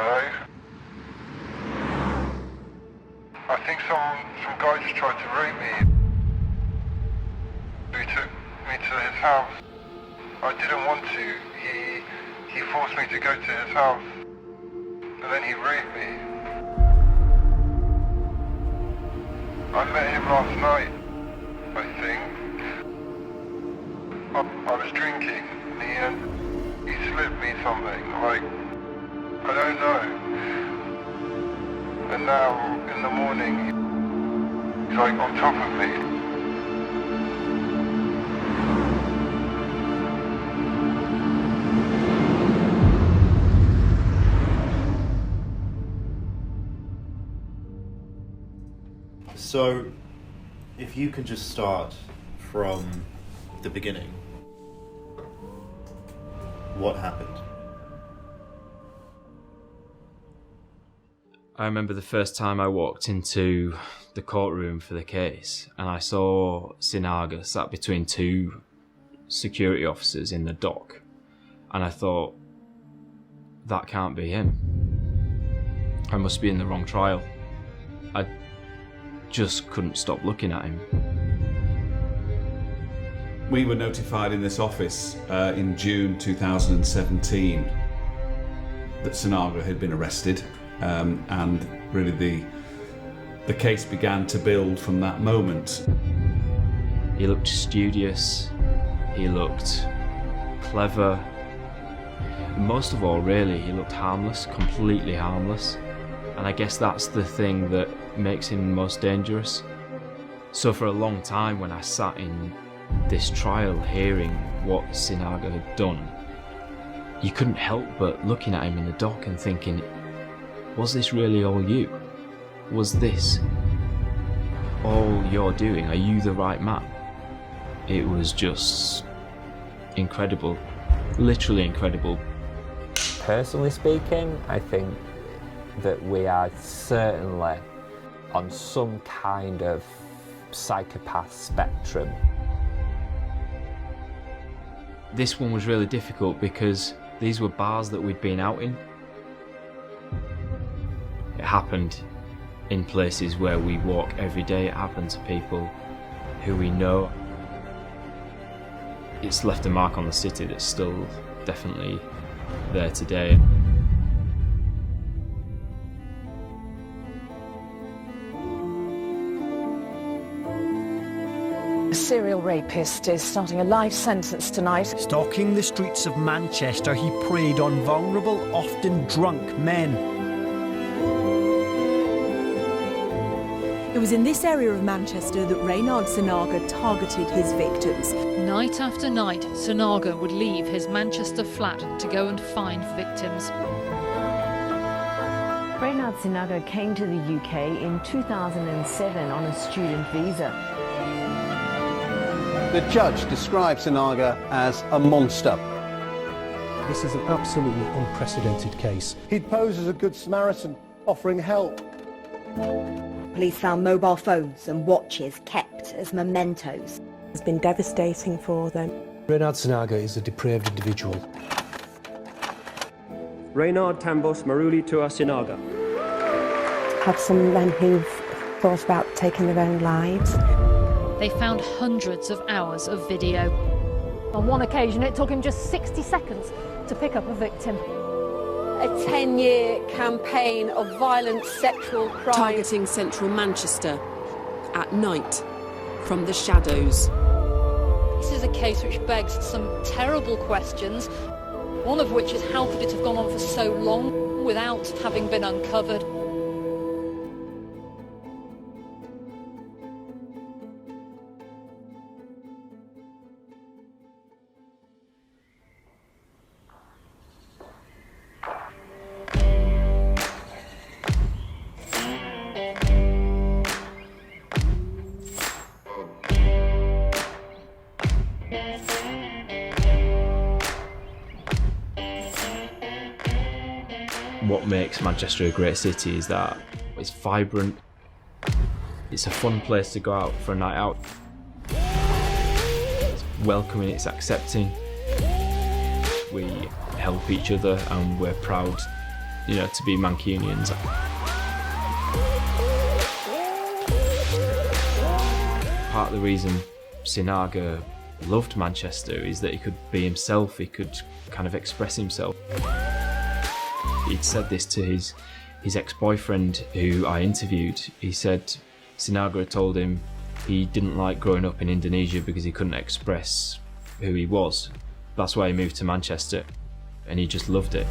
Hello? I think some guy just tried to rape me. He took me to his house. I didn't want to. He forced me to go to his house. And then he raped me. I met him last night, I think. I was drinking and he slipped me something, like, I don't know. And now, in the morning, he's like on top of me. So, if you could just start from the beginning, what happened? I remember the first time I walked into the courtroom for the case and I saw Sinaga sat between two security officers in the dock, and I thought, that can't be him. I must be in the wrong trial. I just couldn't stop looking at him. We were notified in this office in June 2017 that Sinaga had been arrested, and really the case began to build from that moment. He looked studious, he looked clever. Most of all, really, he looked harmless, completely harmless. And I guess that's the thing that makes him most dangerous. So for a long time, when I sat in this trial hearing what Sinaga had done, you couldn't help but looking at him in the dock and thinking, was this really all you? Was this all you're doing? Are you the right man? It was just incredible, literally incredible. Personally speaking, I think that we are certainly on some kind of psychopath spectrum. This one was really difficult because these were bars that we'd been out in. It happened in places where we walk every day. It happened to people who we know. It's left a mark on the city that's still definitely there today. A serial rapist is starting a life sentence tonight. Stalking the streets of Manchester, he preyed on vulnerable, often drunk men. It was in this area of Manchester that Reynhard Sinaga targeted his victims. Night after night, Sinaga would leave his Manchester flat to go and find victims. Reynhard Sinaga came to the UK in 2007 on a student visa. The judge described Sinaga as a monster. This is an absolutely unprecedented case. He'd pose as a good Samaritan, offering help. Police found mobile phones and watches kept as mementos. It's been devastating for them. Reynhard Sinaga is a depraved individual. Reynhard Tambos Maruli Tua Sinaga. Had some men who've thought about taking their own lives. They found hundreds of hours of video. On one occasion, it took him just 60 seconds to pick up a victim. A 10-year campaign of violent sexual crime. Targeting central Manchester at night from the shadows. This is a case which begs some terrible questions, one of which is how could it have gone on for so long without having been uncovered? What makes Manchester a great city is that it's vibrant, it's a fun place to go out for a night out, it's welcoming, it's accepting, we help each other and we're proud to be Mancunians. Part of the reason Sinaga loved Manchester is that he could be himself, he could kind of express himself. He'd said this to his ex-boyfriend who I interviewed. He said Sinaga had told him he didn't like growing up in Indonesia because he couldn't express who he was. That's why he moved to Manchester, and he just loved it.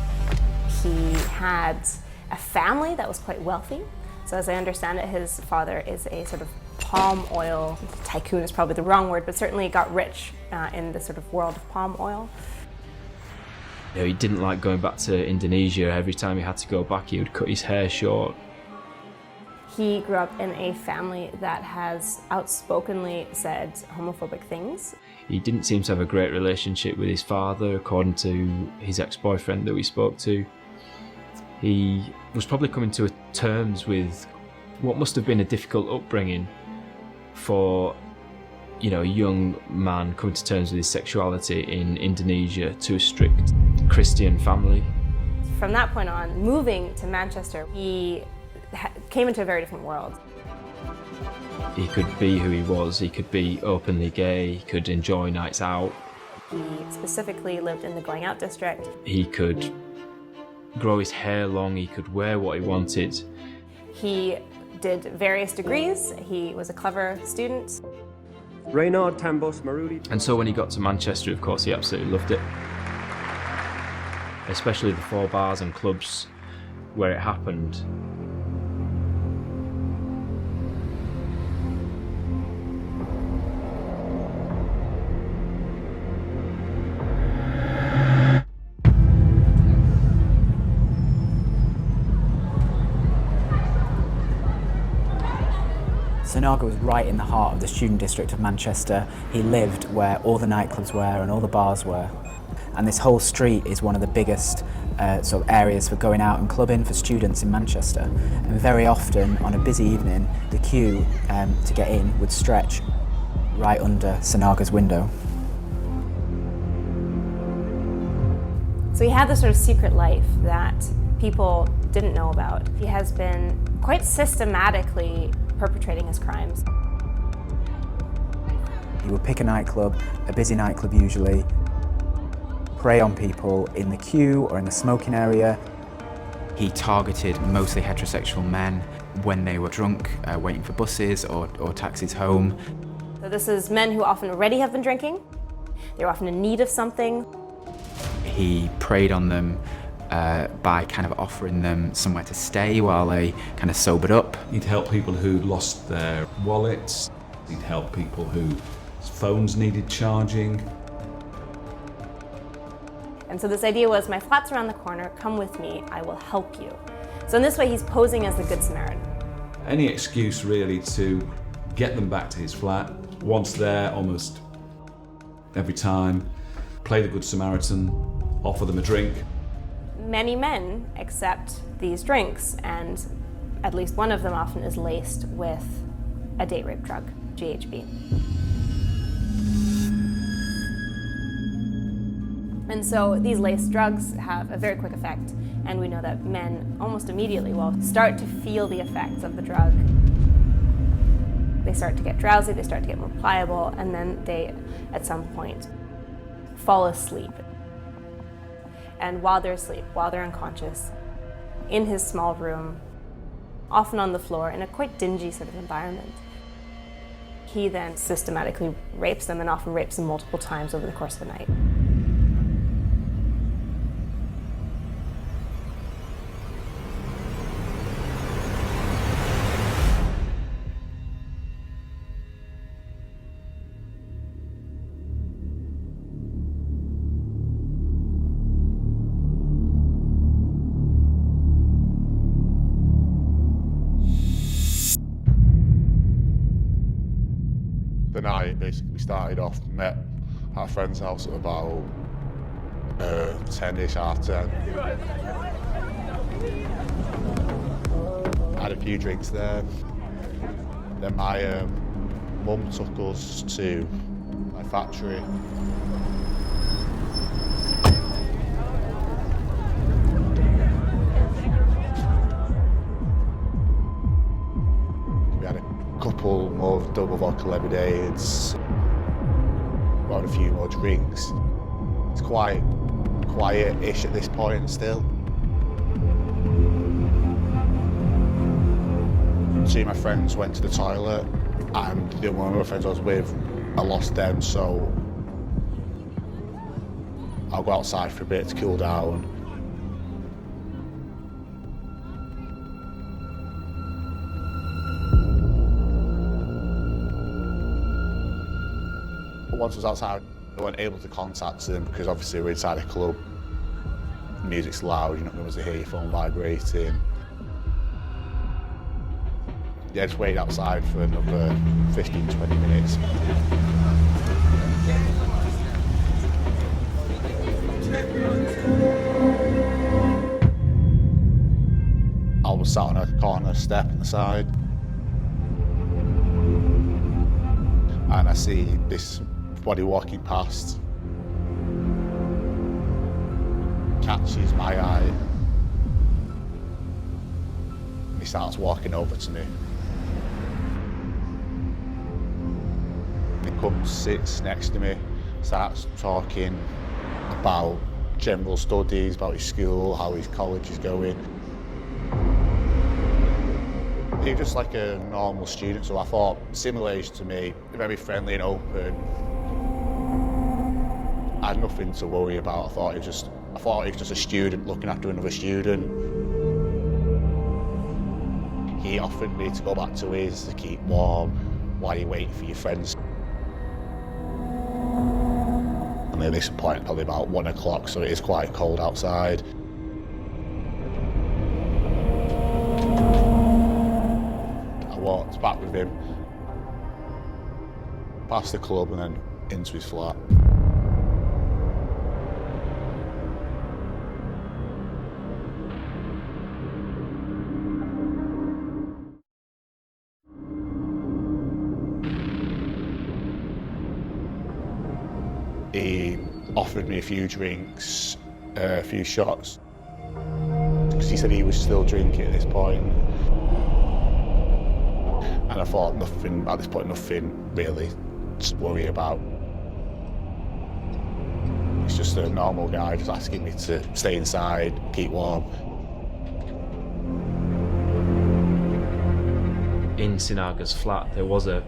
He had a family that was quite wealthy. So as I understand it, his father is a sort of palm oil tycoon is probably the wrong word, but certainly got rich in the sort of world of palm oil. He didn't like going back to Indonesia. Every time he had to go back, he would cut his hair short. He grew up in a family that has outspokenly said homophobic things. He didn't seem to have a great relationship with his father, according to his ex-boyfriend that we spoke to. He was probably coming to terms with what must have been a difficult upbringing for, a young man coming to terms with his sexuality in Indonesia to a strict Christian family. From that point on, moving to Manchester, he came into a very different world. He could be who he was, he could be openly gay, he could enjoy nights out. He specifically lived in the going out district. He could grow his hair long, he could wear what he wanted. He did various degrees, he was a clever student. Reynhard Sinaga. And so when he got to Manchester, of course, he absolutely loved it. Especially the 4 bars and clubs where it happened. Sinaga was right in the heart of the student district of Manchester. He lived where all the nightclubs were and all the bars were. And this whole street is one of the biggest sort of areas for going out and clubbing for students in Manchester. And very often on a busy evening, the queue to get in would stretch right under Sinaga's window. So he had this sort of secret life that people didn't know about. He has been quite systematically perpetrating his crimes. He would pick a nightclub, a busy nightclub usually, prey on people in the queue or in the smoking area. He targeted mostly heterosexual men when they were drunk, waiting for buses or taxis home. So this is men who often already have been drinking. They're often in need of something. He preyed on them by kind of offering them somewhere to stay while they kind of sobered up. He'd help people who lost their wallets. He'd help people whose phones needed charging. And so this idea was, my flat's around the corner, come with me, I will help you. So in this way, he's posing as the Good Samaritan. Any excuse really to get them back to his flat. Once there, almost every time, play the Good Samaritan, offer them a drink. Many men accept these drinks, and at least one of them often is laced with a date rape drug, GHB. And so these laced drugs have a very quick effect, and we know that men almost immediately will start to feel the effects of the drug. They start to get drowsy, they start to get more pliable, and then they, at some point, fall asleep. And while they're asleep, while they're unconscious, in his small room, often on the floor, in a quite dingy sort of environment, he then systematically rapes them, and often rapes them multiple times over the course of the night. The night, basically, we started off, met at a friend's house at about 10-ish, half 10. Had a few drinks there. Then my mum took us to my factory. double vodka lemonades, got a few more drinks. It's quite quiet-ish at this point still. Two of my friends went to the toilet, and the one of my friends I was with, I lost them, so I'll go outside for a bit to cool down. But once I was outside, I wasn't able to contact them because obviously we're inside a club. The music's loud, you're not going to hear your phone vibrating. Yeah, just waited outside for another 15, 20 minutes. I was sat on a corner step on the side, and I see this body walking past, catches my eye, and he starts walking over to me. He comes, sits next to me, starts talking about general studies, about his school, how his college is going. He was just like a normal student, so I thought, similar age to me, very friendly and open. I had nothing to worry about. I thought he was just a student looking after another student. He offered me to go back to his to keep warm while you wait for your friends. And at this point, probably about 1 o'clock, so it is quite cold outside. I walked back with him, past the club and then into his flat. He offered me a few drinks, a few shots, because he said he was still drinking at this point. And I thought nothing, at this point, nothing really to worry about. He's just a normal guy, just asking me to stay inside, keep warm. In Sinaga's flat, there was a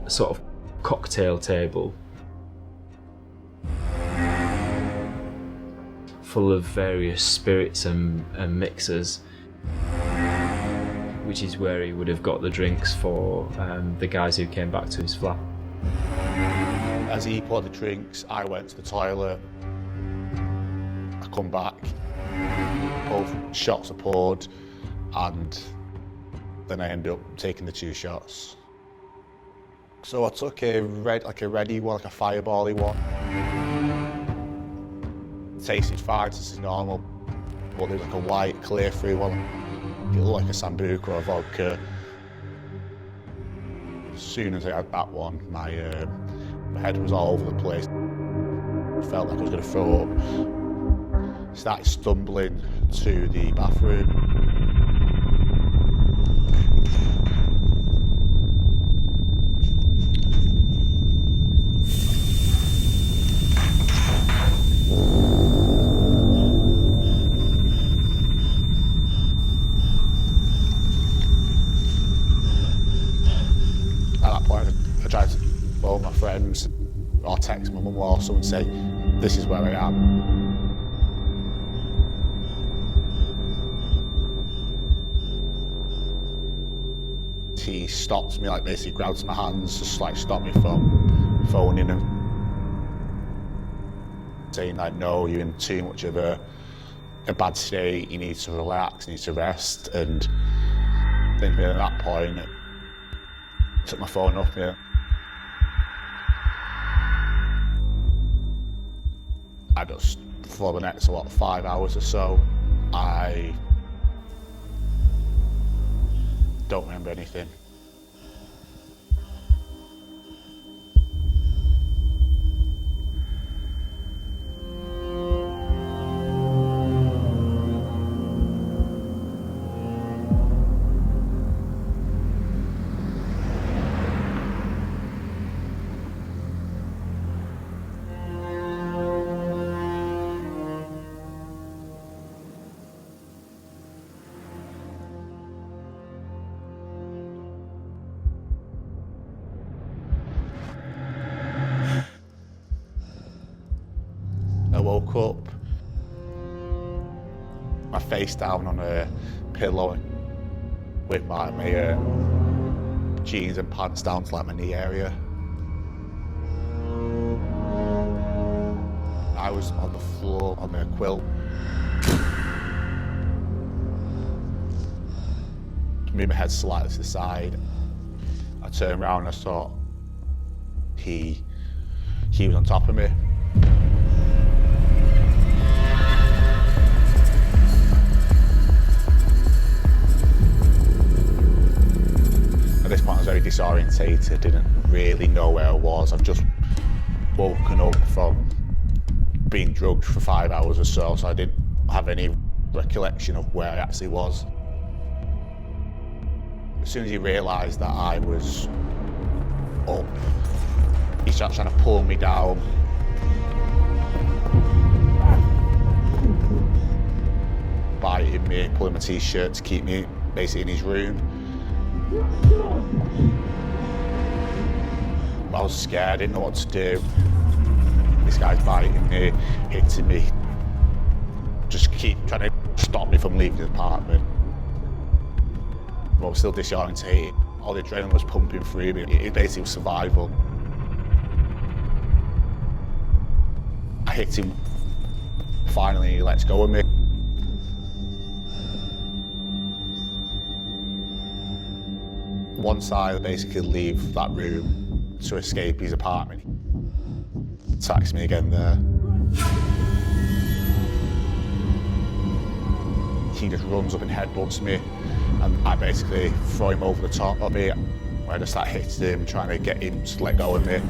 sort of cocktail table full of various spirits and mixers, which is where he would have got the drinks for the guys who came back to his flat. As he poured the drinks, I went to the toilet. I come back, both shots are poured, and then I ended up taking the 2 shots. So I took a ready one, like a fireball-y one. Tasted fine, this is normal, but there's like a white, clear-through one. It looked like a sambuca or a vodka. As soon as I had that one, my head was all over the place. I felt like I was going to throw up. Started stumbling to the bathroom. I tried to phone my friends or text my mum or someone and say, this is where I am. He stopped me, like basically grabs my hands, just like stopped me from phoning him. Saying like, no, you're in too much of a bad state, you need to relax, you need to rest. And then at that point, I took my phone off me. I just, for the next, 5 hours or so, I don't remember anything. woke up, my face down on a pillow with my jeans and pants down to like my knee area. I was on the floor on a quilt. Moved my head slightly to the side. I turned around and I saw he was on top of me. At this point I was very disorientated, didn't really know where I was. I've just woken up from being drugged for 5 hours or so I didn't have any recollection of where I actually was. As soon as he realised that I was up, he started trying to pull me down. Biting me, pulling my t-shirt to keep me basically in his room. I was scared, I didn't know what to do. This guy's biting me, hitting me, just keep trying to stop me from leaving the apartment. I was still disorientated. All the adrenaline was pumping through me. It basically was survival. I hit him. Finally, he lets go of me. Once I basically leave that room to escape his apartment, he attacks me again there. He just runs up and headbutts me, and I basically throw him over the top of me. I just start hitting him, trying to get him to let go of me.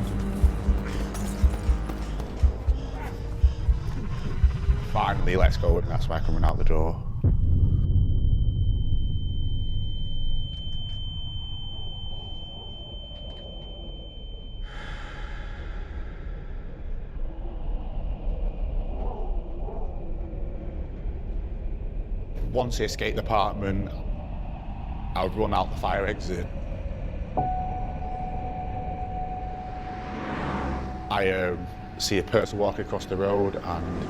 Finally, he lets go, and that's why I come out the door. Once he escaped the apartment, I would run out the fire exit. I see a person walking across the road and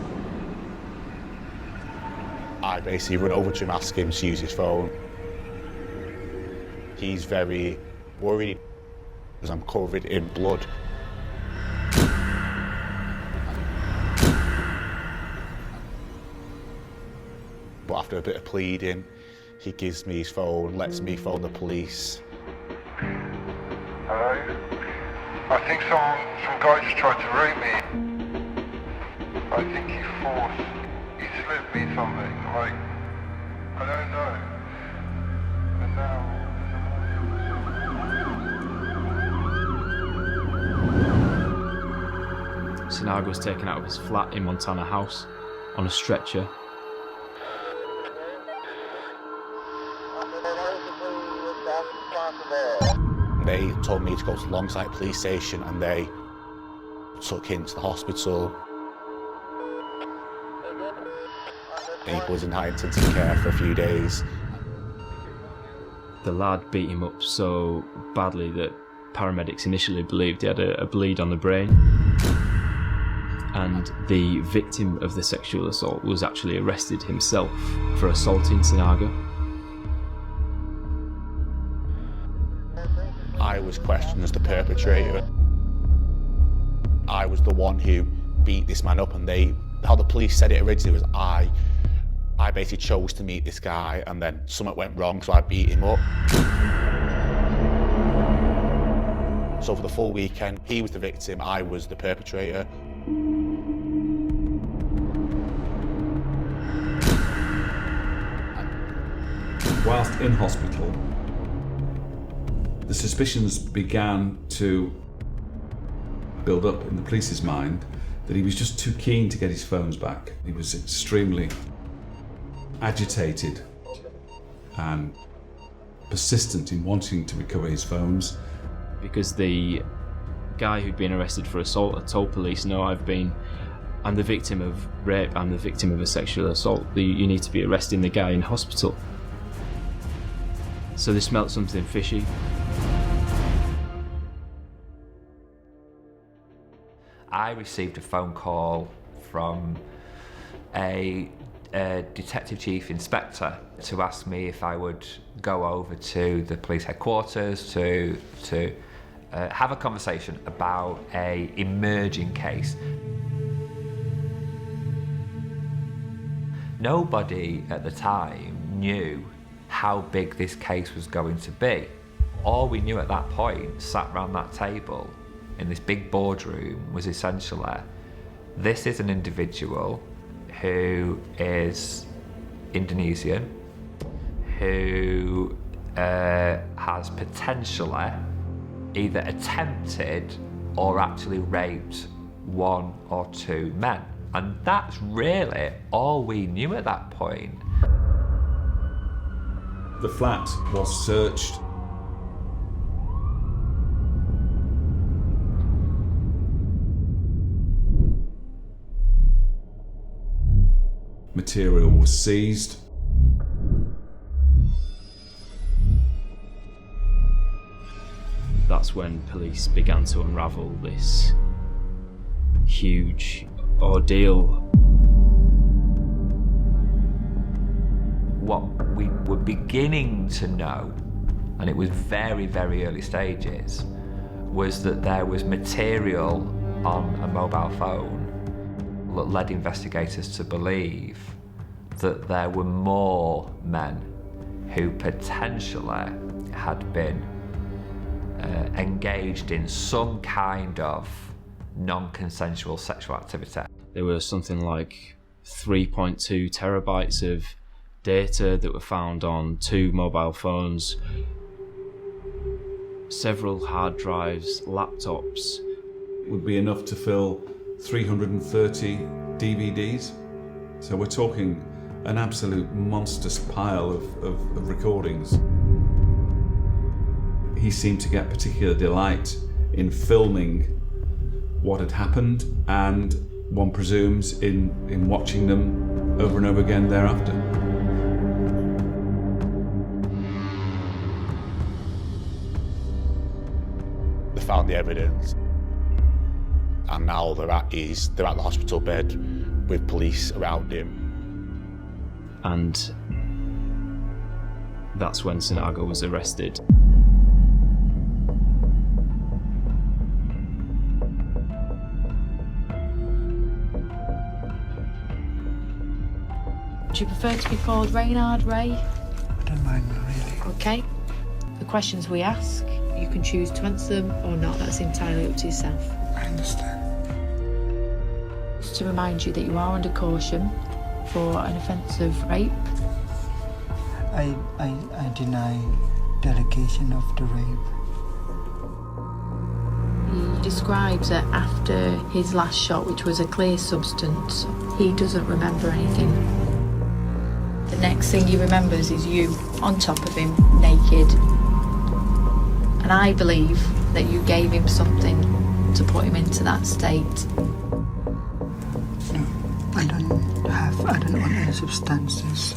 I basically run over to him, ask him to use his phone. He's very worried because I'm covered in blood. But after a bit of pleading, he gives me his phone, lets me phone the police. Hello? I think some guy just tried to rape me. I think he slipped me something, like, I don't know. And now... Sinaga was taken out of his flat in Montana House on a stretcher. They told me to go to Longside police station and they took him to the hospital. He was in high intensive care for a few days. The lad beat him up so badly that paramedics initially believed he had a bleed on the brain. And the victim of the sexual assault was actually arrested himself for assaulting Sinaga. I was questioned as the perpetrator. I was the one who beat this man up, and how the police said it originally was I basically chose to meet this guy and then something went wrong, so I beat him up. So for the full weekend, he was the victim, I was the perpetrator. Whilst in hospital, the suspicions began to build up in the police's mind that he was just too keen to get his phones back. He was extremely agitated and persistent in wanting to recover his phones. Because the guy who'd been arrested for assault had told police, no, I'm the victim of rape, I'm the victim of a sexual assault, you need to be arresting the guy in hospital. So they smelt something fishy. I received a phone call from a detective chief inspector to ask me if I would go over to the police headquarters to have a conversation about a emerging case. Nobody at the time knew how big this case was going to be. All we knew at that point, sat around that table in this big boardroom, was essentially, this is an individual who is Indonesian, who has potentially either attempted or actually raped 1 or 2 men. And that's really all we knew at that point. The flat was searched. Material was seized. That's when police began to unravel this huge ordeal. What we were beginning to know, and it was very, very early stages, was that there was material on a mobile phone that led investigators to believe that there were more men who potentially had been engaged in some kind of non-consensual sexual activity. There was something like 3.2 terabytes of data that were found on 2 mobile phones, several hard drives, laptops. Would be enough to fill 330 DVDs. So we're talking an absolute monstrous pile of recordings. He seemed to get particular delight in filming what had happened, and one presumes in watching them over and over again thereafter. They found the evidence, and now they're at the hospital bed with police around him. And that's when Sinaga was arrested. Do you prefer to be called Reynhard, Ray? I don't mind really. Okay. The questions we ask, you can choose to answer them or not. That's entirely up to yourself. I understand. Just to remind you that you are under caution for an offence of rape. I deny the allegation of the rape. He describes that after his last shot, which was a clear substance, he doesn't remember anything. The next thing he remembers is you on top of him, naked. And I believe that you gave him something to put him into that state. No, I don't want any substances.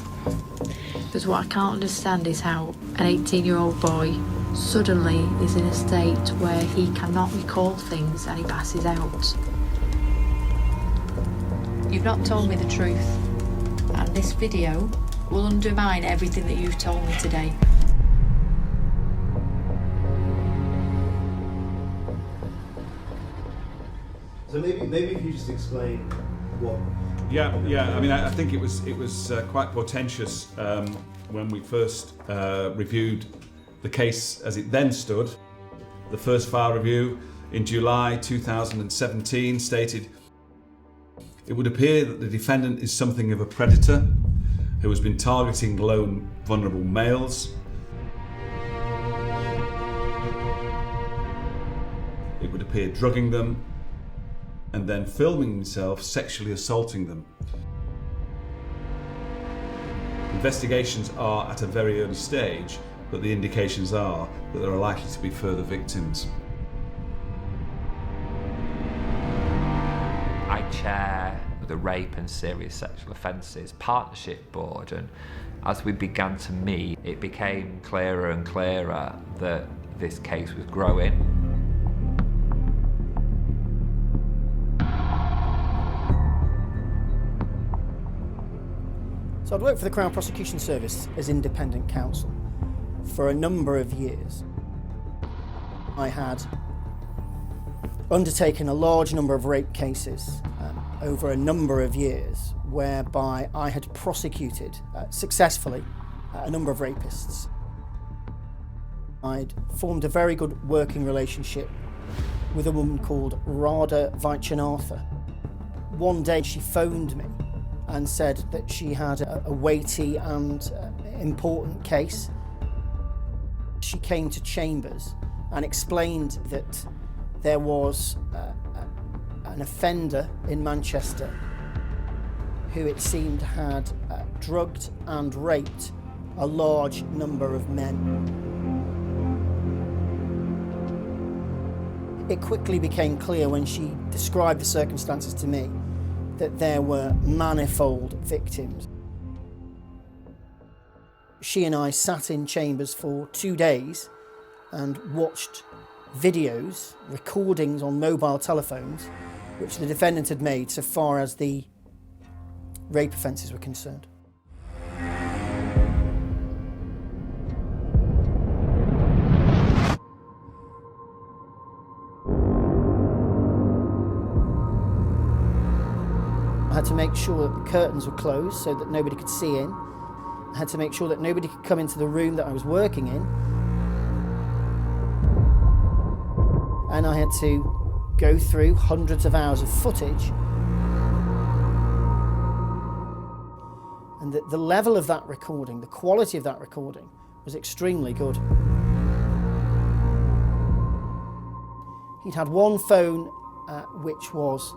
Because what I can't understand is how an 18-year-old boy suddenly is in a state where he cannot recall things and he passes out. You've not told me the truth, and this video will undermine everything that you've told me today. So maybe if you just explain what. Yeah. I mean, I think it was quite portentous when we first reviewed the case as it then stood. The first file review in July 2017 stated, "It would appear that the defendant is something of a predator who has been targeting lone vulnerable males. It would appear drugging them and then filming himself sexually assaulting them. Investigations are at a very early stage, but the indications are that there are likely to be further victims." I chair the Rape and Serious Sexual Offences Partnership Board, and as we began to meet, it became clearer and clearer that this case was growing. So I'd worked for the Crown Prosecution Service as independent counsel for a number of years. I had undertaken a large number of rape cases over a number of years, whereby I had prosecuted successfully a number of rapists. I'd formed a very good working relationship with a woman called Radha Vaichanatha. One day she phoned me and said that she had a weighty and important case. She came to Chambers and explained that there was an offender in Manchester who it seemed had drugged and raped a large number of men. It quickly became clear when she described the circumstances to me that there were manifold victims. She and I sat in Chambers for 2 days and watched videos, recordings on mobile telephones, which the defendant had made so far as the rape offences were concerned. I had to make sure that the curtains were closed so that nobody could see in. I had to make sure that nobody could come into the room that I was working in. And I had to go through hundreds of hours of footage. And the level of that recording, the quality of that recording, was extremely good. He'd had one phone which was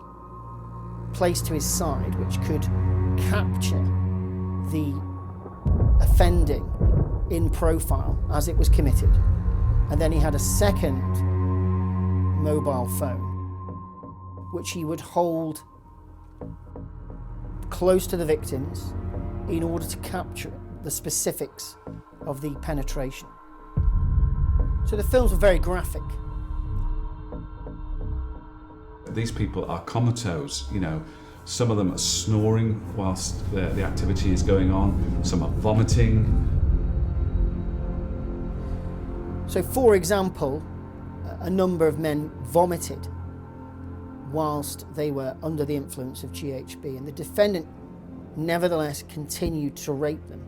placed to his side, which could capture the offending in profile as it was committed. And then he had a second mobile phone, which he would hold close to the victims in order to capture the specifics of the penetration. So the films were very graphic. These people are comatose, you know. Some of them are snoring whilst the activity is going on. Some are vomiting. So, for example, a number of men vomited whilst they were under the influence of GHB, and the defendant nevertheless continued to rape them.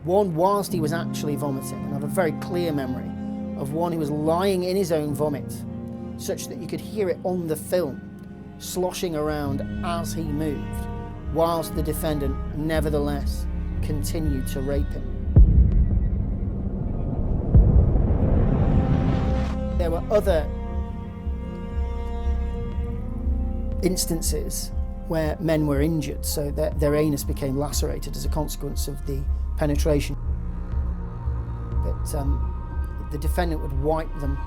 One whilst he was actually vomiting, and I have a very clear memory of one who was lying in his own vomit, such that you could hear it on the film, sloshing around as he moved, whilst the defendant nevertheless continued to rape him. There were other instances where men were injured, so that their anus became lacerated as a consequence of the penetration. But the defendant would wipe them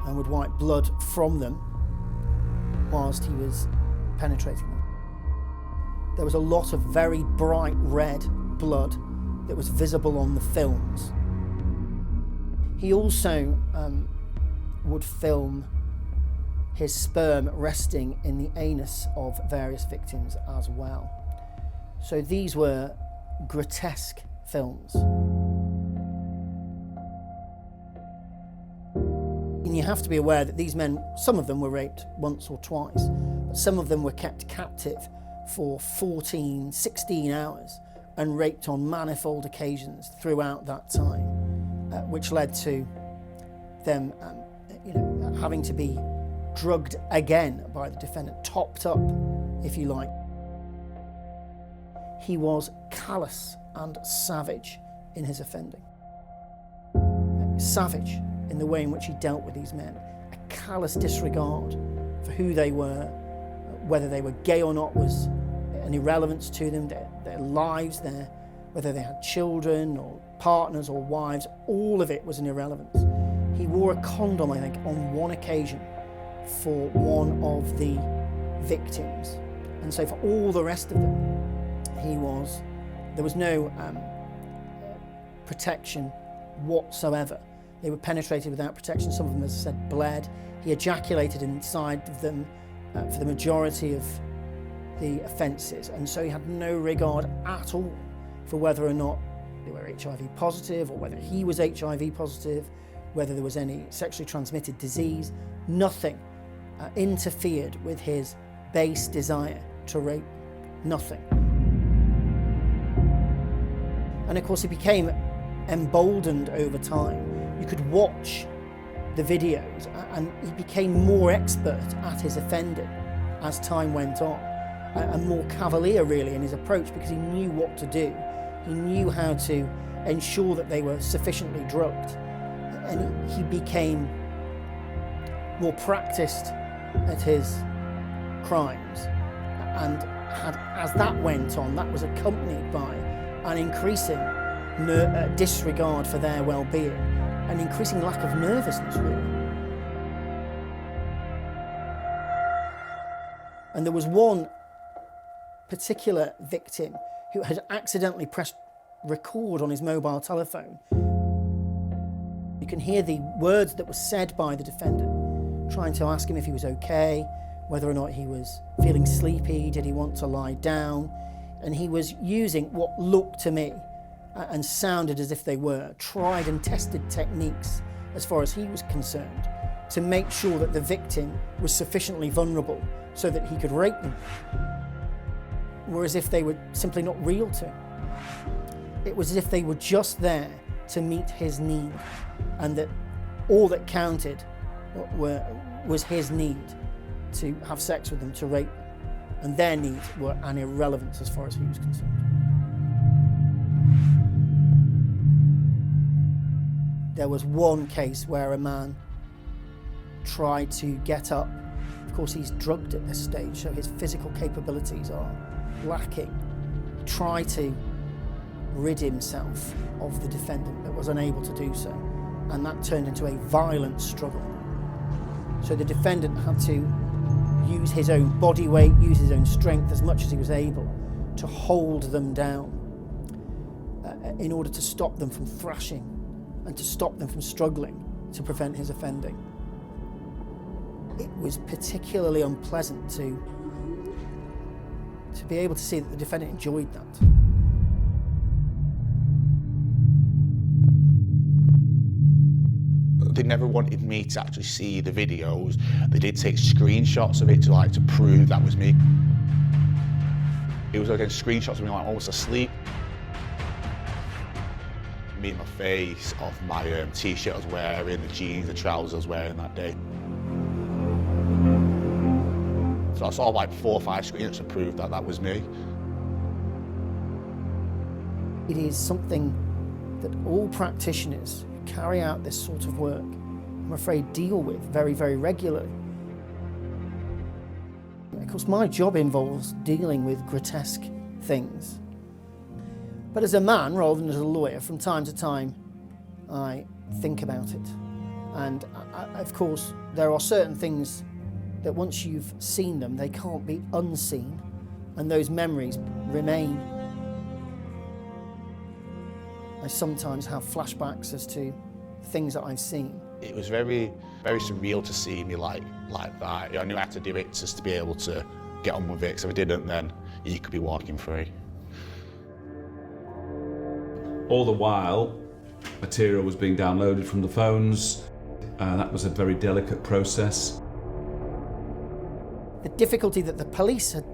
and would wipe blood from them whilst he was penetrating them. There was a lot of very bright red blood that was visible on the films. He also would film his sperm resting in the anus of various victims as well. So these were grotesque films. And you have to be aware that these men, some of them were raped once or twice, but some of them were kept captive for 14, 16 hours and raped on manifold occasions throughout that time, which led to them having to be drugged again by the defendant, topped up, if you like. He was callous and savage in his offending. Savage in the way in which he dealt with these men, a callous disregard for who they were, whether they were gay or not was an irrelevance to them, their lives, whether they had children or partners or wives, all of it was an irrelevance. He wore a condom, I think, on one occasion for one of the victims. And so for all the rest of them, there was no protection whatsoever. They were penetrated without protection. Some of them, as I said, bled. He ejaculated inside of them for the majority of the offences, and so he had no regard at all for whether or not they were HIV positive or whether he was HIV positive, whether there was any sexually transmitted disease. Nothing interfered with his base desire to rape. Nothing. And of course he became emboldened over time. You could watch the videos and he became more expert at his offending as time went on, and more cavalier really in his approach, because he knew what to do. He knew how to ensure that they were sufficiently drugged, and he became more practiced at his crimes. And as that went on, that was accompanied by an increasing disregard for their well-being, an increasing lack of nervousness, really. And there was one particular victim who had accidentally pressed record on his mobile telephone. You can hear the words that were said by the defendant, trying to ask him if he was okay, whether or not he was feeling sleepy, did he want to lie down, and he was using what looked to me and sounded as if they were tried and tested techniques, as far as he was concerned, to make sure that the victim was sufficiently vulnerable so that he could rape them, whereas if they were simply not real to him. It was as if they were just there to meet his need, and that all that counted was his need to have sex with them, to rape them, and their needs were an irrelevance as far as he was concerned. There was one case where a man tried to get up. Of course, he's drugged at this stage, so his physical capabilities are lacking. He tried to rid himself of the defendant, but was unable to do so, and that turned into a violent struggle. So the defendant had to use his own body weight, use his own strength as much as he was able to hold them down in order to stop them from thrashing and to stop them from struggling to prevent his offending. It was particularly unpleasant to be able to see that the defendant enjoyed that. They never wanted me to actually see the videos. They did take screenshots of it to prove that was me. It was again screenshots of me like almost asleep. Me and my face off my t-shirt I was wearing, the jeans, the trousers I was wearing that day. So I saw like 4 or 5 screenshots to prove that that was me. It is something that all practitioners who carry out this sort of work, I'm afraid, deal with very, very regularly. Of course, my job involves dealing with grotesque things. But as a man, rather than as a lawyer, from time to time, I think about it. And of course, there are certain things that once you've seen them, they can't be unseen, and those memories remain. I sometimes have flashbacks as to things that I've seen. It was very, very surreal to see me like that. I knew I had to do it just to be able to get on with it, because if I didn't, then you could be walking free. All the while, material was being downloaded from the phones. That was a very delicate process. The difficulty that the police had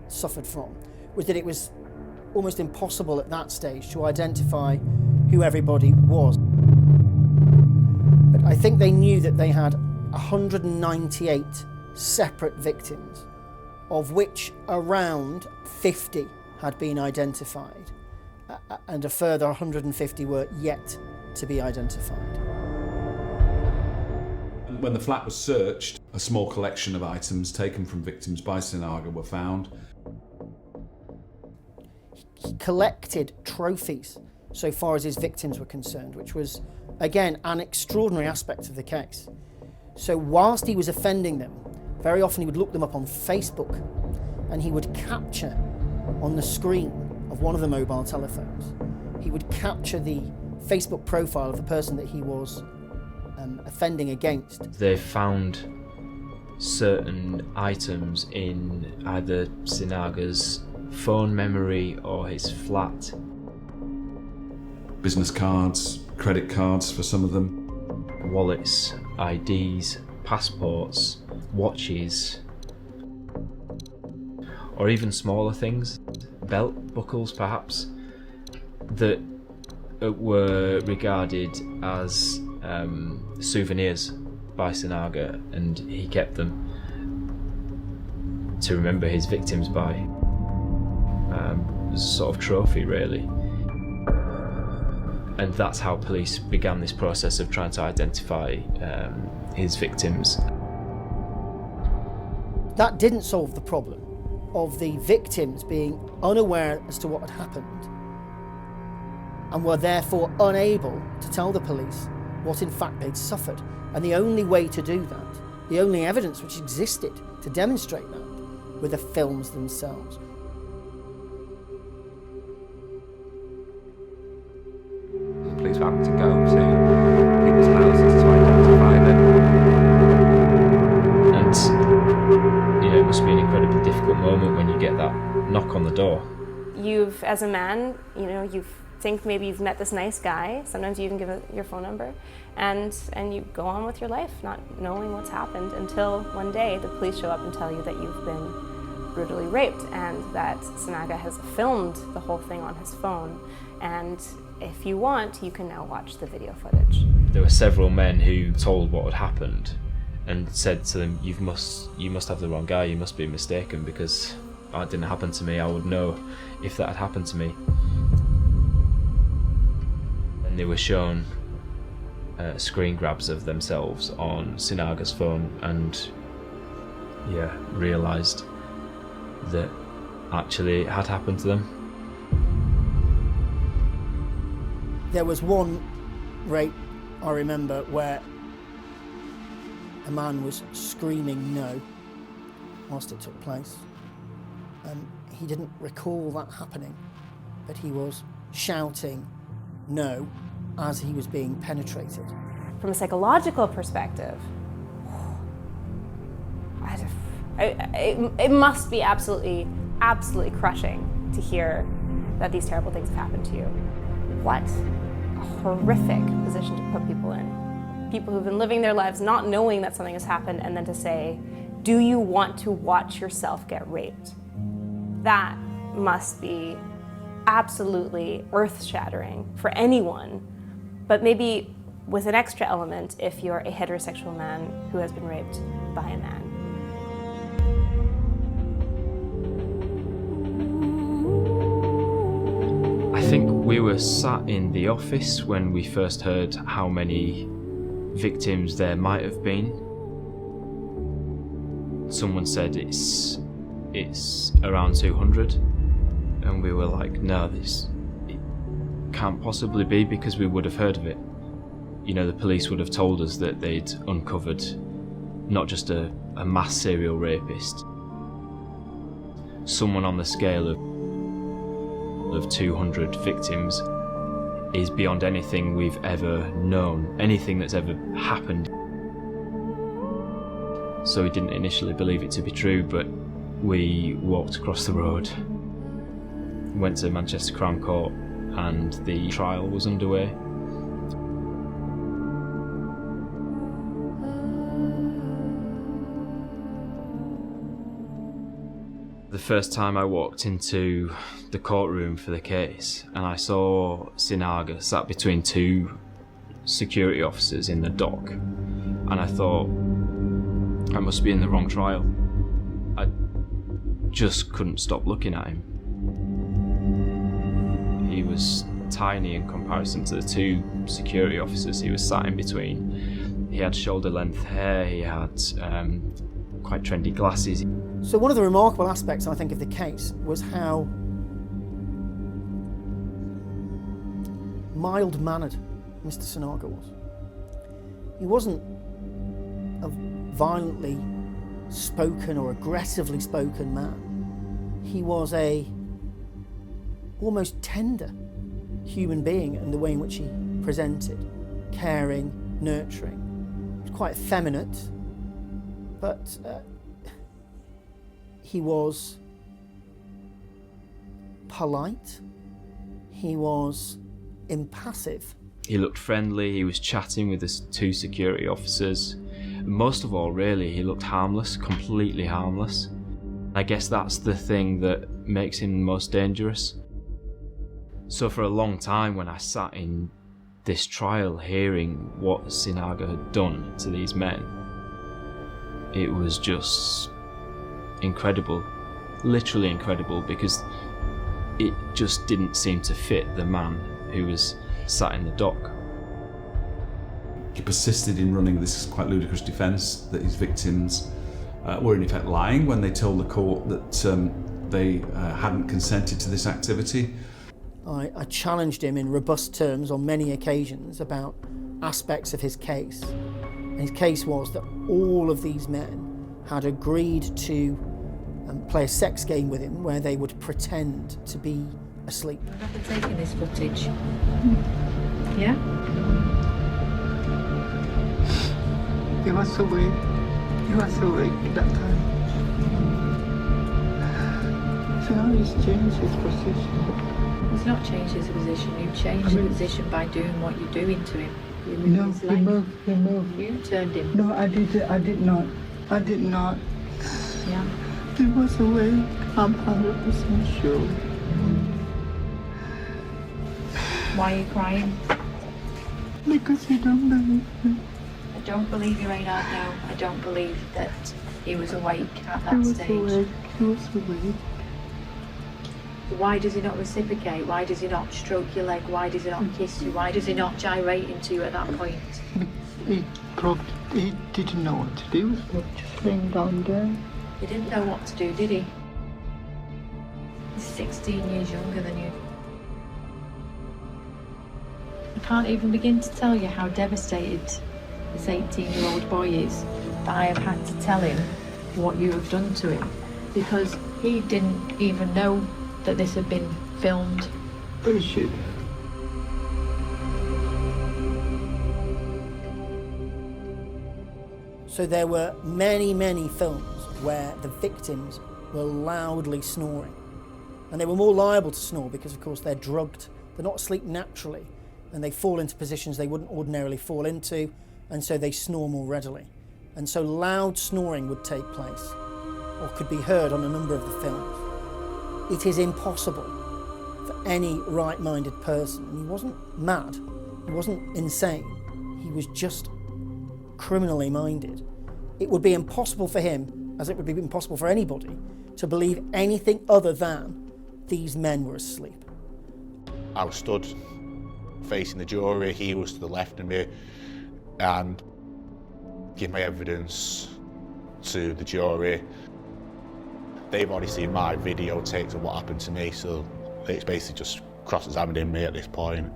suffered from was that it was almost impossible at that stage to identify who everybody was. But I think they knew that they had 198 separate victims, of which around 50 had been identified, and a further 150 were yet to be identified. When the flat was searched, a small collection of items taken from victims by Sinaga were found. He collected trophies so far as his victims were concerned, which was, again, an extraordinary aspect of the case. So whilst he was offending them, very often he would look them up on Facebook, and he would capture on the screen of one of the mobile telephones, he would capture the Facebook profile of the person that he was offending against. They found certain items in either Sinaga's phone memory or his flat. Business cards, credit cards for some of them. Wallets, IDs, passports, watches, or even smaller things, belt buckles perhaps, that were regarded as souvenirs by Sinaga, and he kept them to remember his victims by. It was a sort of trophy, really. And that's how police began this process of trying to identify his victims. That didn't solve the problem of the victims being unaware as to what had happened and were therefore unable to tell the police what in fact they'd suffered. And the only way to do that, the only evidence which existed to demonstrate that, were the films themselves. The police were having to go to people's houses to identify them. And it must be an incredibly difficult moment when you get that knock on the door. You've, as a man, you think maybe you've met this nice guy. Sometimes you even give your phone number, and you go on with your life, not knowing what's happened, until one day the police show up and tell you that you've been brutally raped, and that Sinaga has filmed the whole thing on his phone. And if you want, you can now watch the video footage. There were several men who told what had happened and said to them, you must have the wrong guy, you must be mistaken, because that didn't happen to me, I would know if that had happened to me. And they were shown screen grabs of themselves on Sinaga's phone, and realised that actually it had happened to them. There was one rape, I remember, where a man was screaming no whilst it took place. He didn't recall that happening, but he was shouting no as he was being penetrated. From a psychological perspective, it must be absolutely crushing to hear that these terrible things have happened to you. What a horrific position to put people in. People who've been living their lives not knowing that something has happened, and then to say, do you want to watch yourself get raped? That must be absolutely earth-shattering for anyone, but maybe with an extra element if you're a heterosexual man who has been raped by a man. I think we were sat in the office when we first heard how many victims there might have been. Someone said it's around 200, and we were like, no, it can't possibly be, because we would have heard of it. The police would have told us that they'd uncovered not just a mass serial rapist, someone on the scale of 200 victims is beyond anything we've ever known, anything that's ever happened. So we didn't initially believe it to be true, but we walked across the road, went to Manchester Crown Court, and the trial was underway. The first time I walked into the courtroom for the case, and I saw Sinaga sat between two security officers in the dock, and I thought, I must be in the wrong trial. I just couldn't stop looking at him. He was tiny in comparison to the two security officers he was sat in between. He had shoulder-length hair, he had quite trendy glasses. So one of the remarkable aspects, I think, of the case was how mild-mannered Mr. Sinaga was. He wasn't a violently spoken or aggressively spoken man. He was a almost tender human being in the way in which he presented, caring, nurturing. He was quite effeminate, but he was polite, he was impassive. He looked friendly, he was chatting with the 2 security officers. Most of all, really, he looked harmless, completely harmless. I guess that's the thing that makes him most dangerous. So for a long time, when I sat in this trial hearing what Sinaga had done to these men, it was just incredible, literally incredible, because it just didn't seem to fit the man who was sat in the dock. He persisted in running this quite ludicrous defence that his victims were in effect lying when they told the court that they hadn't consented to this activity. I challenged him in robust terms on many occasions about aspects of his case. And his case was that all of these men had agreed to play a sex game with him where they would pretend to be asleep. After taking this footage, yeah? He was awake. He was awake at that time. So now he's changed his position. He's not changed his position. You changed his position by doing what you're doing to him. You moved No, his he leg. moved. You turned him. No, I did not. Yeah. He was awake. I'm 100% sure. Why are you crying? Because he don't believe me. I don't believe you, Reynhard, no. I don't believe that he was awake at He that was stage. awake. He was awake. Why does he not reciprocate? Why does he not stroke your leg? Why does he not kiss you? Why does he not gyrate into you at that point? He didn't know what to do. He was just laying down there. He didn't know what to do, did he? He's 16 years younger than you. I can't even begin to tell you how devastated this 18-year-old boy is that I have had to tell him what you have done to him, because he didn't even know that this had been filmed. But he should. So there were many, many films where the victims were loudly snoring. And they were more liable to snore because, of course, they're drugged. They're not asleep naturally, and they fall into positions they wouldn't ordinarily fall into, and so they snore more readily. And so loud snoring would take place, or could be heard on a number of the films. It is impossible for any right-minded person, and he wasn't mad, he wasn't insane, he was just criminally minded. It would be impossible for him, as it would be impossible for anybody, to believe anything other than these men were asleep. I was stood facing the jury, he was to the left of me, and give my evidence to the jury. They've already seen my videotapes of what happened to me, so it's basically just cross-examining me at this point.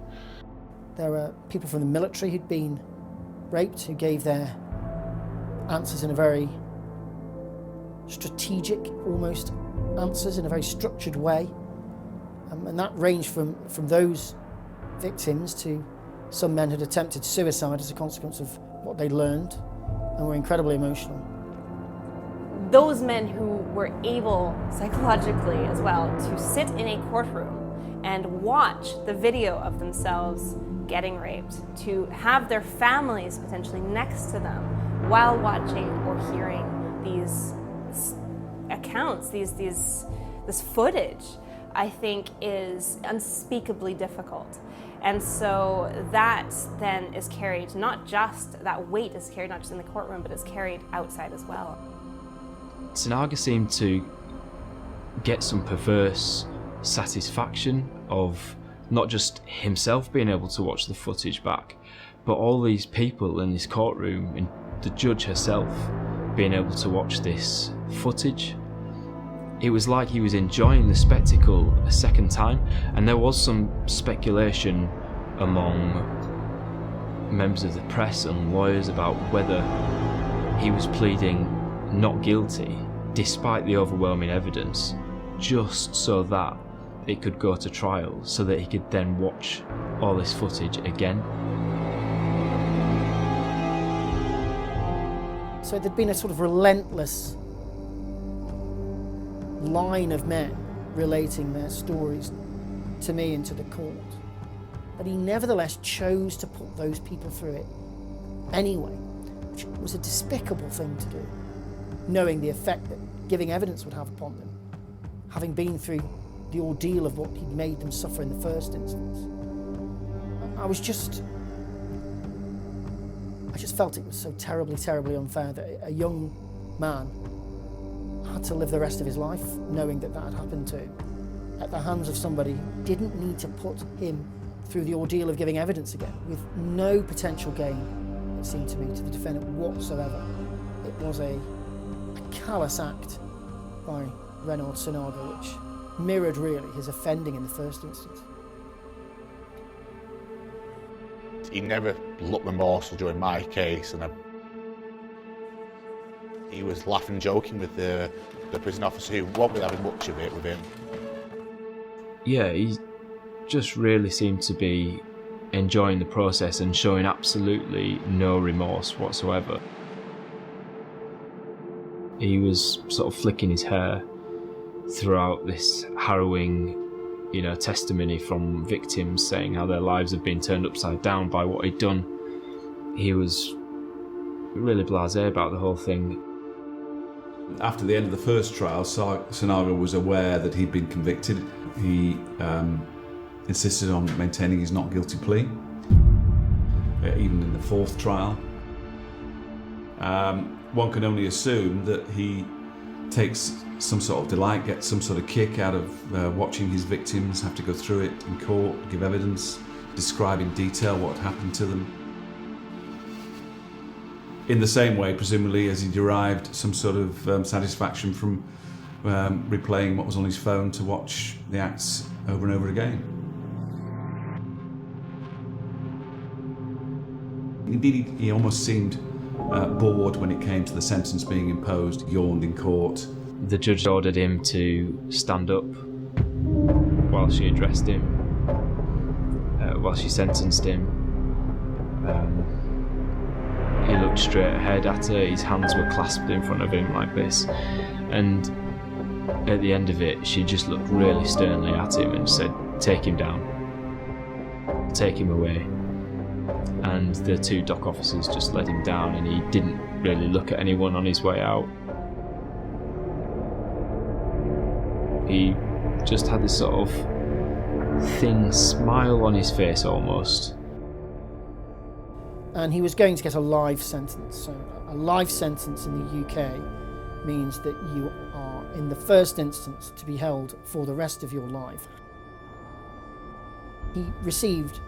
There are people from the military who'd been raped who gave their answers in a very strategic, almost, answers in a very structured way. And that ranged from those victims to some men who'd attempted suicide as a consequence of what they'd learned and were incredibly emotional. Those men who were able, psychologically as well, to sit in a courtroom and watch the video of themselves getting raped, to have their families potentially next to them while watching or hearing these accounts, this footage, I think is unspeakably difficult. And so that then is carried, that weight is carried not just in the courtroom, but is carried outside as well. Sinaga seemed to get some perverse satisfaction of not just himself being able to watch the footage back, but all these people in this courtroom and the judge herself being able to watch this footage. It was like he was enjoying the spectacle a second time, and there was some speculation among members of the press and lawyers about whether he was pleading not guilty despite the overwhelming evidence, just so that it could go to trial, so that he could then watch all this footage again. So there'd been a sort of relentless line of men relating their stories to me and to the court. But he nevertheless chose to put those people through it anyway, which was a despicable thing to do, knowing the effect that giving evidence would have upon them, having been through the ordeal of what he'd made them suffer in the first instance. I just felt it was so terribly, terribly unfair that a young man had to live the rest of his life knowing that that had happened to him at the hands of somebody who didn't need to put him through the ordeal of giving evidence again, with no potential gain, it seemed to me, to the defendant whatsoever. It was a callous act by Reynhard Sinaga, which mirrored really his offending in the first instance. He never looked remorseful during my case, and he was laughing and joking with the prison officer who won't be having much of it with him. Yeah, he just really seemed to be enjoying the process and showing absolutely no remorse whatsoever. He was sort of flicking his hair throughout this harrowing, testimony from victims saying how their lives had been turned upside down by what he'd done. He was really blasé about the whole thing. After the end of the first trial, Sinaga was aware that he'd been convicted. He insisted on maintaining his not guilty plea, even in the fourth trial. One can only assume that he takes some sort of delight, gets some sort of kick out of watching his victims have to go through it in court, give evidence, describe in detail what happened to them. In the same way, presumably, as he derived some sort of satisfaction from replaying what was on his phone to watch the acts over and over again. Indeed, he almost seemed bored when it came to the sentence being imposed, yawned in court. The judge ordered him to stand up while she addressed him, while she sentenced him. He looked straight ahead at her, his hands were clasped in front of him like this, and at the end of it she just looked really sternly at him and said, "Take him down, take him away." And the two dock officers just led him down, and he didn't really look at anyone on his way out. He just had this sort of thin smile on his face almost. And he was going to get a life sentence. So a life sentence in the UK means that you are, in the first instance, to be held for the rest of your life. He received,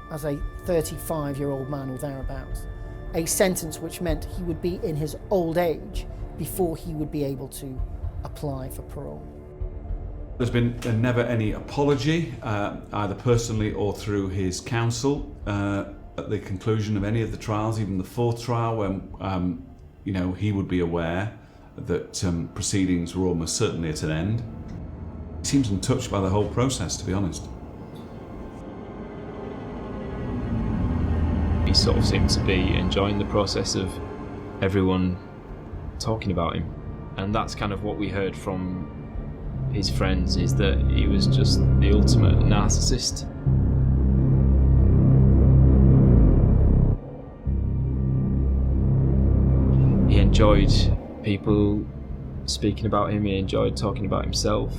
as a 35-year-old man or thereabouts, a sentence which meant he would be in his old age before he would be able to apply for parole. There's been never any apology, either personally or through his counsel, at the conclusion of any of the trials, even the fourth trial, when he would be aware that proceedings were almost certainly at an end. He seems untouched by the whole process, to be honest. He sort of seemed to be enjoying the process of everyone talking about him, and that's kind of what we heard from his friends, is that he was just the ultimate narcissist. He enjoyed people speaking about him, he enjoyed talking about himself.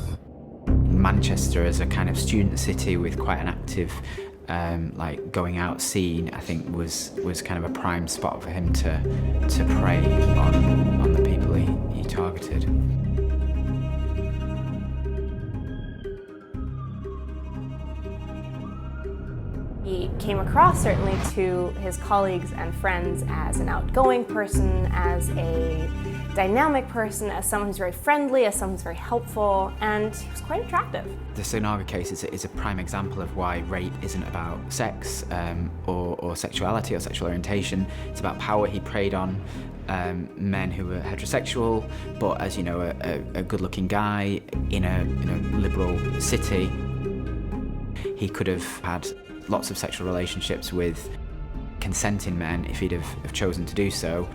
Manchester as a kind of student city with quite an active going out scene, I think was kind of a prime spot for him to prey on the people he targeted. He came across, certainly to his colleagues and friends, as an outgoing person, as a dynamic person, as someone who's very friendly, as someone who's very helpful, and he was quite attractive. The Sinaga case is a prime example of why rape isn't about sex or sexuality or sexual orientation. It's about power. He preyed on men who were heterosexual, but as you know, a good-looking guy in a liberal city. He could have had lots of sexual relationships with consenting men if he'd have chosen to do so.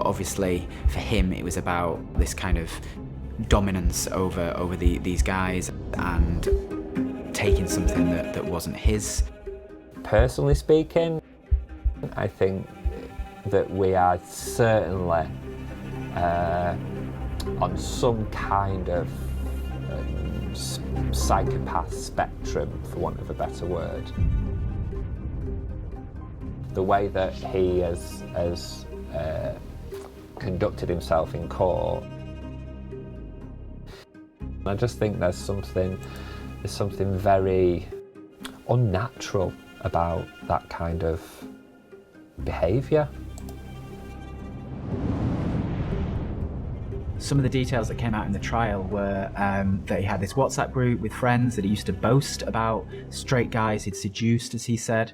But obviously, for him, it was about this kind of dominance over these guys and taking something that wasn't his. Personally speaking, I think that we are certainly on some kind of psychopath spectrum, for want of a better word. The way that he has conducted himself in court, I just think there's something very unnatural about that kind of behaviour. Some of the details that came out in the trial were that he had this WhatsApp group with friends that he used to boast about straight guys he'd seduced, as he said,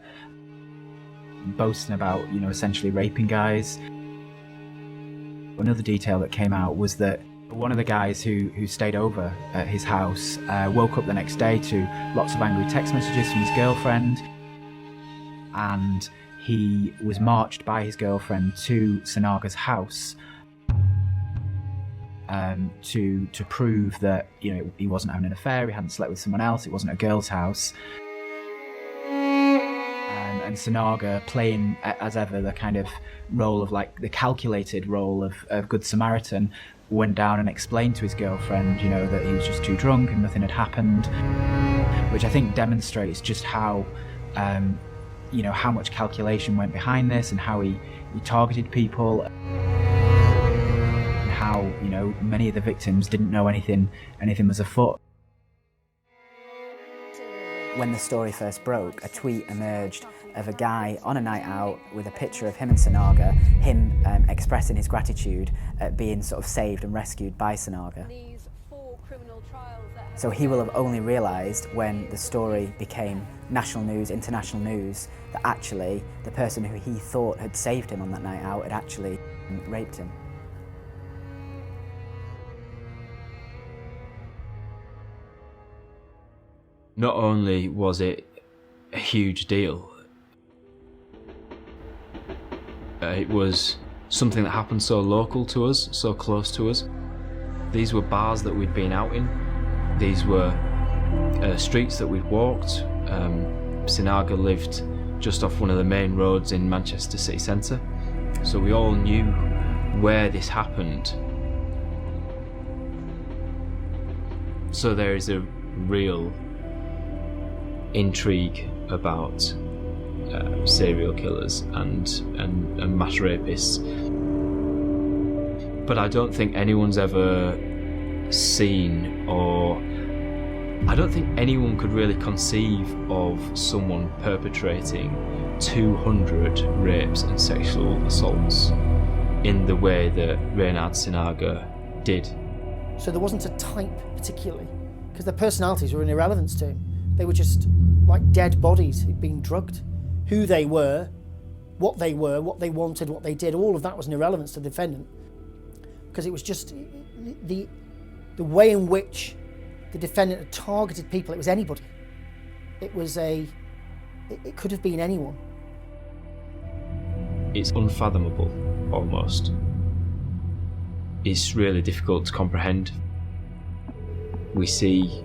boasting about, essentially raping guys. Another detail that came out was that one of the guys who stayed over at his house woke up the next day to lots of angry text messages from his girlfriend, and he was marched by his girlfriend to Sinaga's house to prove that he wasn't having an affair, he hadn't slept with someone else, it wasn't a girl's house. And Sinaga, playing as ever the kind of role of the calculated role of Good Samaritan, went down and explained to his girlfriend, that he was just too drunk and nothing had happened, which I think demonstrates just how, how much calculation went behind this and how he targeted people. How many of the victims didn't know anything was afoot. When the story first broke, a tweet emerged of a guy on a night out with a picture of him and Sinaga, him expressing his gratitude at being sort of saved and rescued by Sinaga. So he will have only realised when the story became national news, international news, that actually the person who he thought had saved him on that night out had actually raped him. Not only was it a huge deal, it was something that happened so local to us, so close to us. These were bars that we'd been out in. These were streets that we'd walked. Sinaga lived just off one of the main roads in Manchester city centre, so we all knew where this happened. So there is a real intrigue about serial killers and mass rapists, but I don't think anyone's ever seen, or I don't think anyone could really conceive of someone perpetrating 200 rapes and sexual assaults in the way that Reynhard Sinaga did. So there wasn't a type particularly, because their personalities were an irrelevance to him. They were just like dead bodies being drugged. Who they were, what they wanted, what they did, all of that was an irrelevance to the defendant. Because it was just the way in which the defendant had targeted people. It was anybody. It could have been anyone. It's unfathomable, almost. It's really difficult to comprehend. We see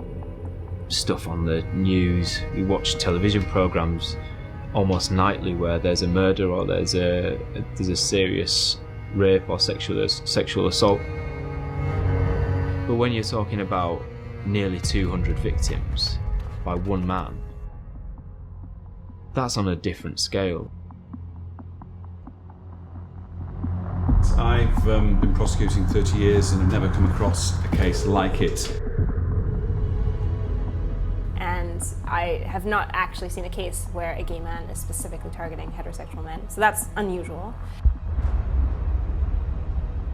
stuff on the news, we watch television programmes almost nightly where there's a murder or there's a serious rape or sexual assault. But when you're talking about nearly 200 victims by one man, that's on a different scale. I've been prosecuting 30 years and have never come across a case like it. And I have not actually seen a case where a gay man is specifically targeting heterosexual men, so that's unusual.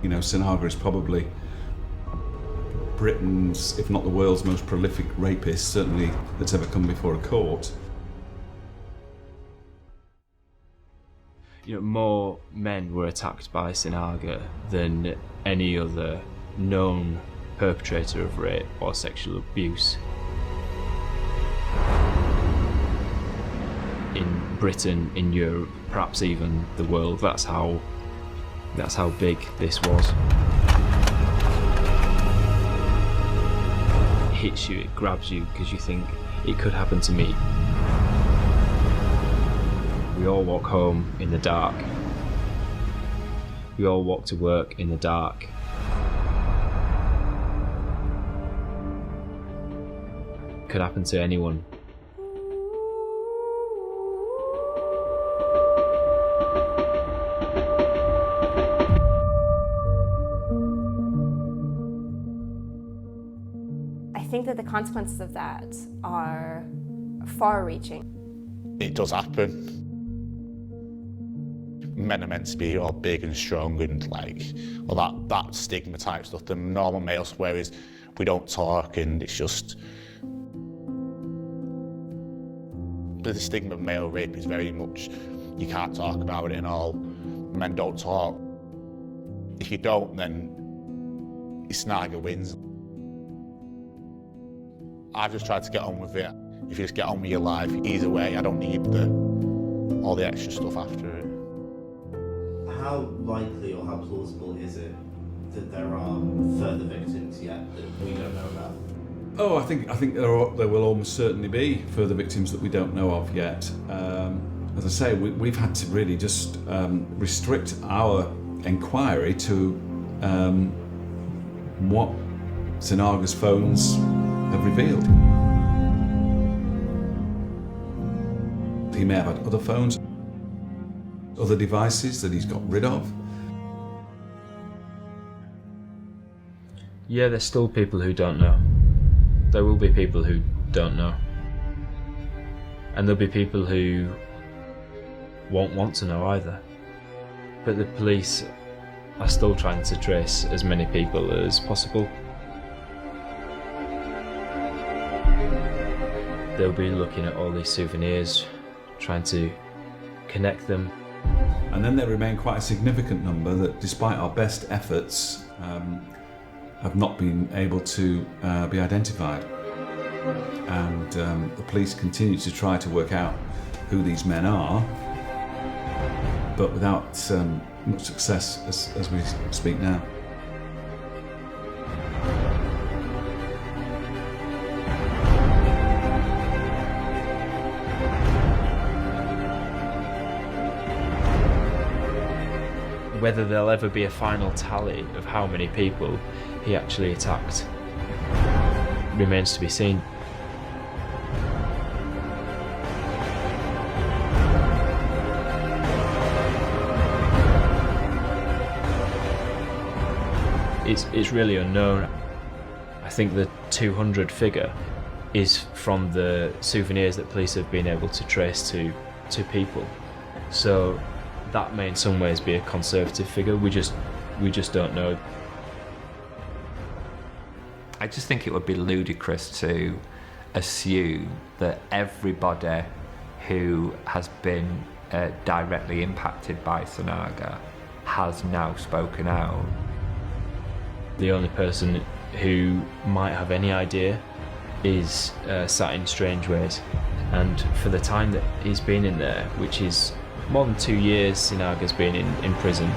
Sinaga is probably Britain's, if not the world's, most prolific rapist, certainly that's ever come before a court. More men were attacked by Sinaga than any other known perpetrator of rape or sexual abuse. In Britain, in Europe, perhaps even the world. That's how That's how big this was. It hits you, it grabs you, because you think it could happen to me. We all walk home in the dark. We all walk to work in the dark. It could happen to anyone. I think that the consequences of that are far-reaching. It does happen. Men are meant to be all big and strong and that stigma type stuff. The normal male swear is we don't talk, and it's just the stigma of male rape is very much you can't talk about it and all. Men don't talk. If you don't, then Sinaga wins. I've just tried to get on with it. If you just get on with your life, either way, I don't need all the extra stuff after it. How likely or how plausible is it that there are further victims yet that we don't know about? Oh, I think there will almost certainly be further victims that we don't know of yet. As I say, we've had to really just restrict our inquiry to what Sinaga's phones have revealed. He may have had other phones, other devices that he's got rid of. Yeah, there's still people who don't know. There will be people who don't know. And there'll be people who won't want to know either. But the police are still trying to trace as many people as possible. They'll be looking at all these souvenirs, trying to connect them. And then there remain quite a significant number that, despite our best efforts, have not been able to be identified. And the police continue to try to work out who these men are, but without much success as we speak now. Whether there'll ever be a final tally of how many people he actually attacked remains to be seen. It's really unknown. I think the 200 figure is from the souvenirs that police have been able to trace to people. So that may in some ways be a conservative figure. We just don't know. I just think it would be ludicrous to assume that everybody who has been directly impacted by Sinaga has now spoken out. The only person who might have any idea is sat in Strangeways, and for the time that he's been in there, which is more than 2 years Sinaga's been in prison,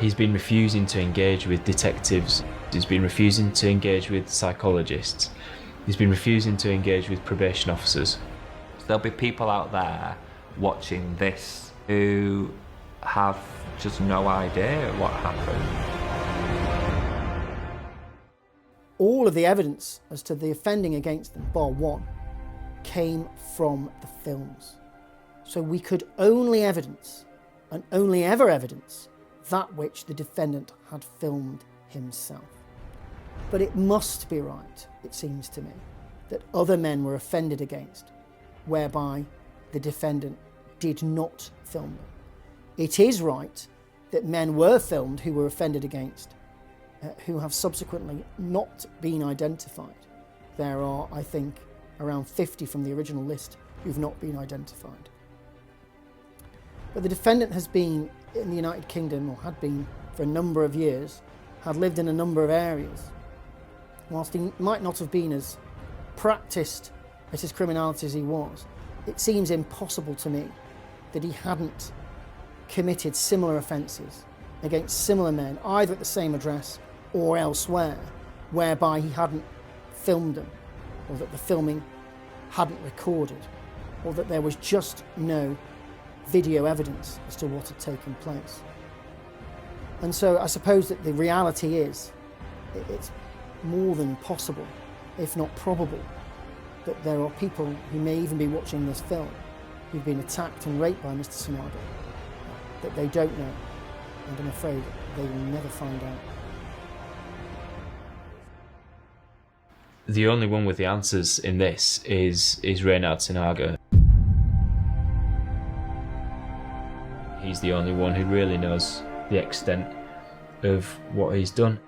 he's been refusing to engage with detectives, he's been refusing to engage with psychologists, he's been refusing to engage with probation officers. There'll be people out there watching this who have just no idea what happened. All of the evidence as to the offending against them, bar one, came from the films. So we could only evidence, and only ever evidence, that which the defendant had filmed himself. But it must be right, it seems to me, that other men were offended against, whereby the defendant did not film them. It is right that men were filmed who were offended against, who have subsequently not been identified. There are, I think, around 50 from the original list who've not been identified. But the defendant has been in the United Kingdom, or had been for a number of years, had lived in a number of areas. Whilst he might not have been as practiced at his criminality as he was, it seems impossible to me that he hadn't committed similar offences against similar men, either at the same address or elsewhere, whereby he hadn't filmed them, or that the filming hadn't recorded, or that there was just no video evidence as to what had taken place. And so I suppose that the reality is, it's more than possible, if not probable, that there are people who may even be watching this film who've been attacked and raped by Mr. Sinaga, that they don't know, and I'm afraid they will never find out. The only one with the answers in this is Reynhard Sinaga. He's the only one who really knows the extent of what he's done.